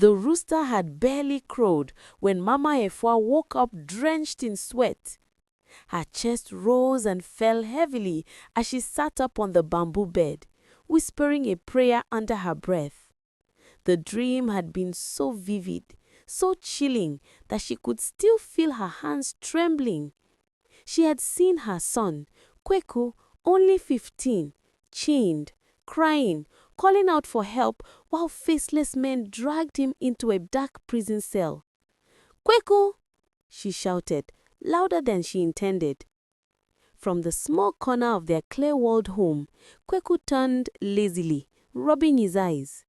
The rooster had barely crowed when Mama Efua woke up drenched in sweat. Her chest rose and fell heavily as she sat up on the bamboo bed, whispering a prayer under her breath. The dream had been so vivid, so chilling, that she could still feel her hands trembling. She had seen her son, Kweku, only 15, chained, crying, calling out for help while faceless men dragged him into a dark prison cell. "Kweku!" she shouted, louder than she intended. From the small corner of their clay-walled home, Kweku turned lazily, rubbing his eyes.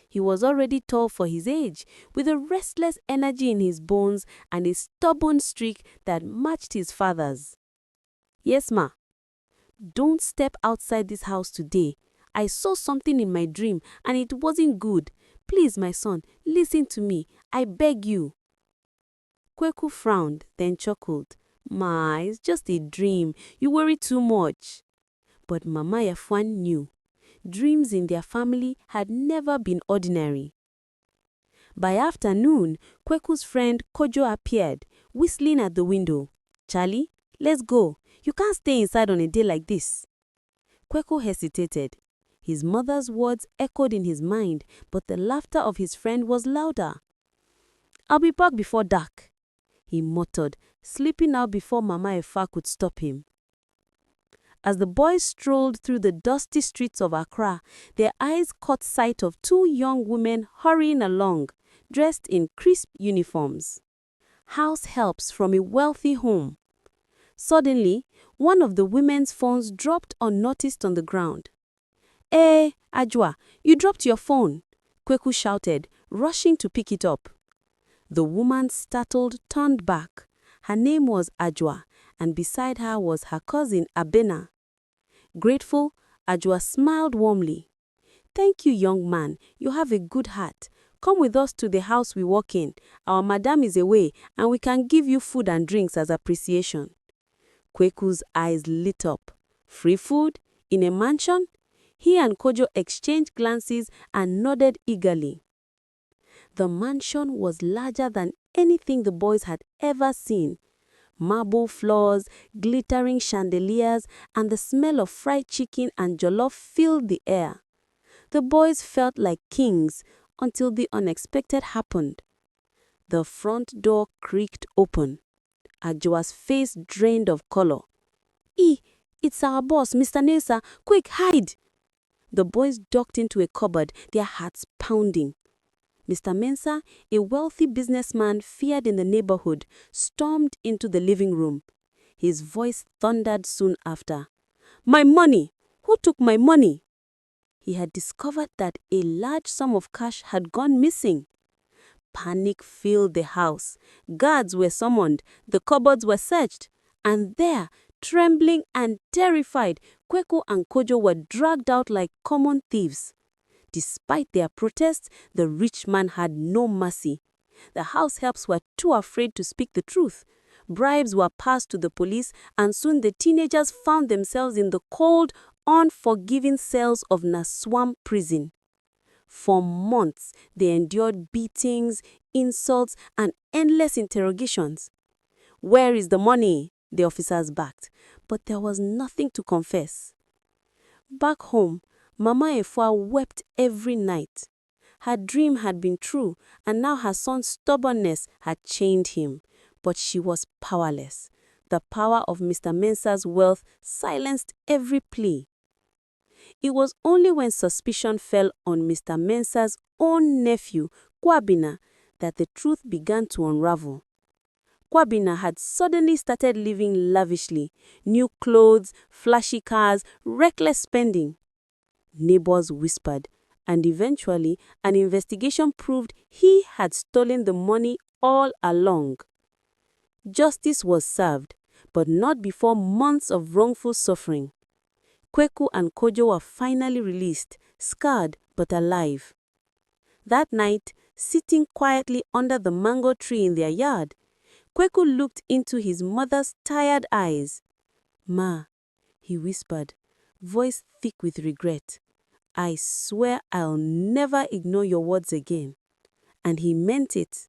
He was already tall for his age, with a restless energy in his bones and a stubborn streak that matched his father's. "Yes, ma." "Don't step outside this house today. I saw something in my dream and it wasn't good. Please, my son, listen to me. I beg you." Kweku frowned, then chuckled. "Ma, it's just a dream. You worry too much." But Mama Yafwan knew. Dreams in their family had never been ordinary. By afternoon, Kweku's friend Kojo appeared, whistling at the window. "Charlie, let's go. You can't stay inside on a day like this." Kweku hesitated. His mother's words echoed in his mind, but the laughter of his friend was louder. "I'll be back before dark," he muttered, slipping out before Mama Efa could stop him. As the boys strolled through the dusty streets of Accra, their eyes caught sight of two young women hurrying along, dressed in crisp uniforms. House helps from a wealthy home. Suddenly, one of the women's phones dropped unnoticed on the ground. Ajwa, you dropped your phone," Kweku shouted, rushing to pick it up. The woman, startled, turned back. Her name was Ajwa, and beside her was her cousin Abena. Grateful, Ajwa smiled warmly. "Thank you, young man. You have a good heart. Come with us to the house we work in. Our madam is away, and we can give you food and drinks as appreciation." Kweku's eyes lit up. Free food? In a mansion? He and Kojo exchanged glances and nodded eagerly. The mansion was larger than anything the boys had ever seen. Marble floors, glittering chandeliers, and the smell of fried chicken and jollof filled the air. The boys felt like kings until the unexpected happened. The front door creaked open. Ajwa's face drained of color. It's our boss, Mr. Nelsa. Quick, hide!" The boys ducked into a cupboard, their hearts pounding. Mr. Mensah, a wealthy businessman feared in the neighborhood, stormed into the living room. His voice thundered soon after. "My money! Who took my money?" He had discovered that a large sum of cash had gone missing. Panic filled the house. Guards were summoned, the cupboards were searched, and there, trembling and terrified, Kweku and Kojo were dragged out like common thieves. Despite their protests, the rich man had no mercy. The house helps were too afraid to speak the truth. Bribes were passed to the police, and soon the teenagers found themselves in the cold, unforgiving cells of Naswam prison. For months, they endured beatings, insults, and endless interrogations. "Where is the money?" the officers barked, but there was nothing to confess. Back home, Mama Efua wept every night. Her dream had been true, and now her son's stubbornness had chained him. But she was powerless. The power of Mr. Mensah's wealth silenced every plea. It was only when suspicion fell on Mr. Mensah's own nephew, Kwabina, that the truth began to unravel. Kwabina had suddenly started living lavishly. New clothes, flashy cars, reckless spending. Neighbors whispered, and eventually an investigation proved he had stolen the money all along. Justice was served, but not before months of wrongful suffering. Kweku and Kojo were finally released, scarred but alive. That night, sitting quietly under the mango tree in their yard, Kweku looked into his mother's tired eyes. "Ma," he whispered, voice thick with regret, "I swear I'll never ignore your words again. and he meant it.